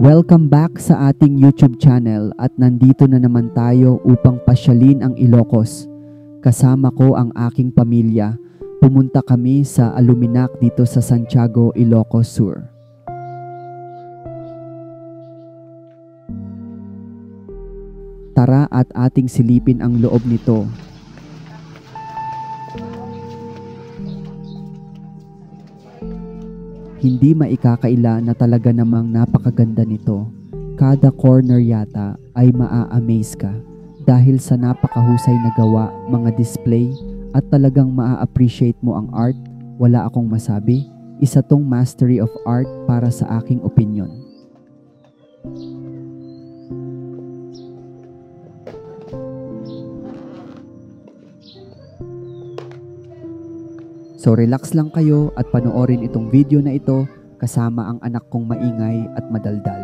Welcome back sa ating YouTube channel at nandito na naman tayo upang pasyalin ang Ilocos. Kasama ko ang aking pamilya. Pumunta kami sa Aluminac dito sa Santiago, Ilocos Sur. Tara at ating silipin ang loob nito. Hindi maikakaila na talaga namang napakaganda nito. Kada corner yata ay maa-amaze ka dahil sa napakahusay na gawa, mga display at talagang maa-appreciate mo ang art. Wala akong masabi, isa tong mastery of art para sa aking opinion. So relax lang kayo at panoorin itong video na ito kasama ang anak kong maingay at madaldal.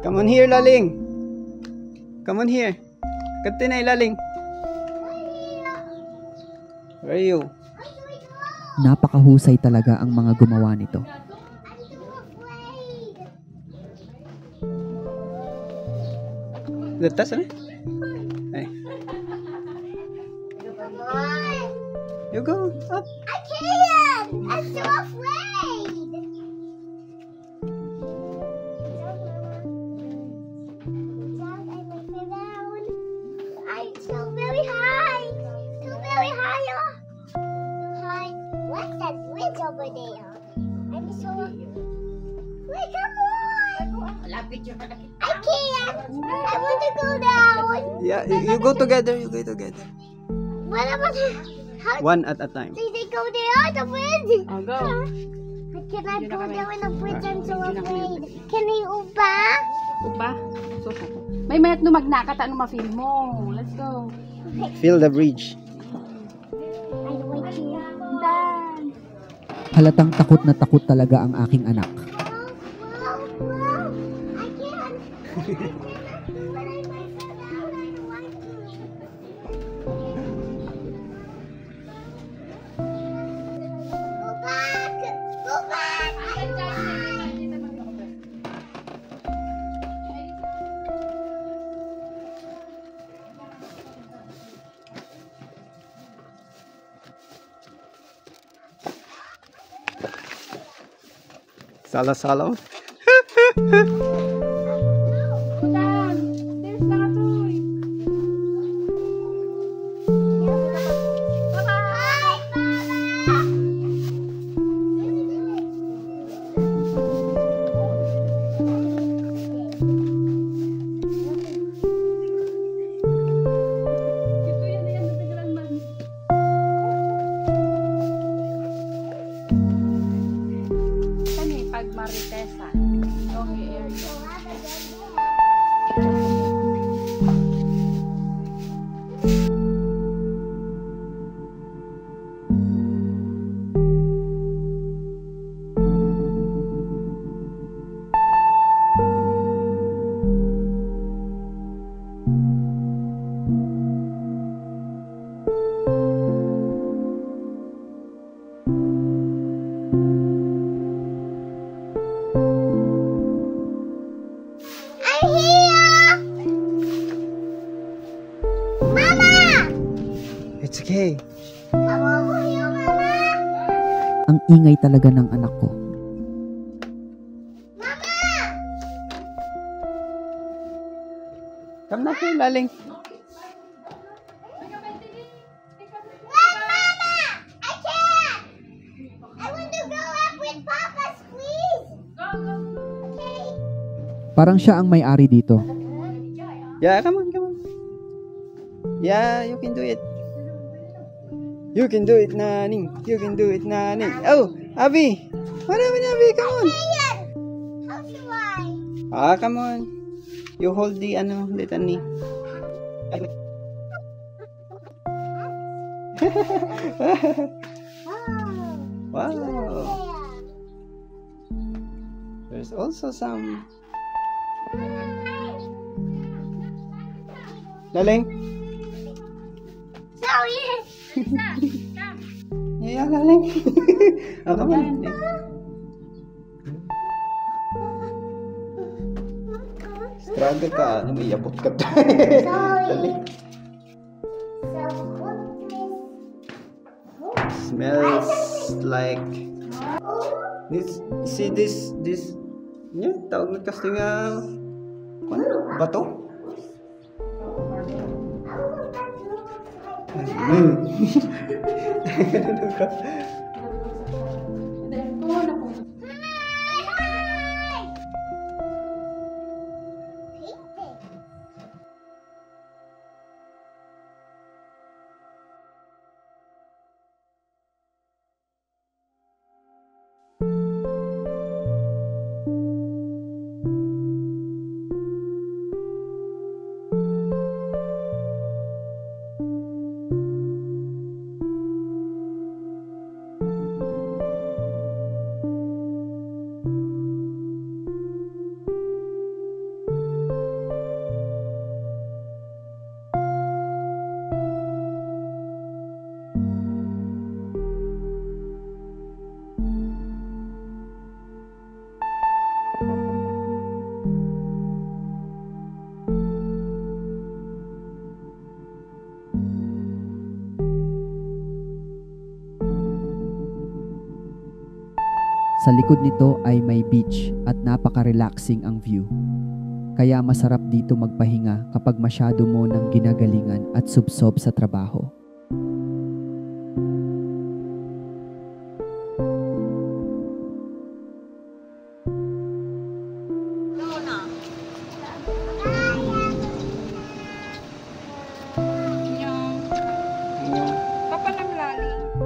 Come on here, Laling. Come on here. Katinay, Laling. Where are you? Napakahusay talaga ang mga gumawa nito. Letas, ano? Ay. You go up. I can't! I'm so afraid! I'm so very high! So very high! High. What's that bridge over there? I'm so... Wait, come on! I can't! I want to go down! Yeah, you go together. You go together. What about... One at a time. Did they go there? The bridge? Oh, go. I cannot go there in the bridge. I'm so afraid. Can I upa? Upa? So, may mayat no magnakata ano ma-feel mo. Let's go. Feel the bridge. I want to. Dan. Halatang takot na takot talaga ang aking anak. Wow. I can't. When I might fall down, I don't want to. Go back. Go back. I want. Sala-sala. Dan. There's na nga to. Bye, Mama. Ito yan sa tagalan man. Kani pag Maritesa. Okay, area. I'm here! Mama! It's okay. Come over here, Mama! Ang ingay talaga ng anak ko. Mama! Come na here, Laling. Run, Mama! I can't! I want to go up with Papa, please! Okay. Parang siya ang may-ari dito. Yeah, come on, come on. Yeah, you can do it. You can do it, Naning. You can do it, Naning. Oh, Abby. What happened, Abby? Come on. How do I? Ah, come on. You hold the litany. Oh. Wow. Yeah. There's also some. Laling. Sorry. Yeah, Laling. Oh, come on. Struggle ka. Ano, may abot ka. Sorry. Dali. So, what is... Smells like this. See this yeah, tawag na kasi nga ano? Bato? Sa likod nito ay may beach at napaka-relaxing ang view. Kaya masarap dito magpahinga kapag masyado mo ng ginagalingan at subsob sa trabaho. Papa ng lalim.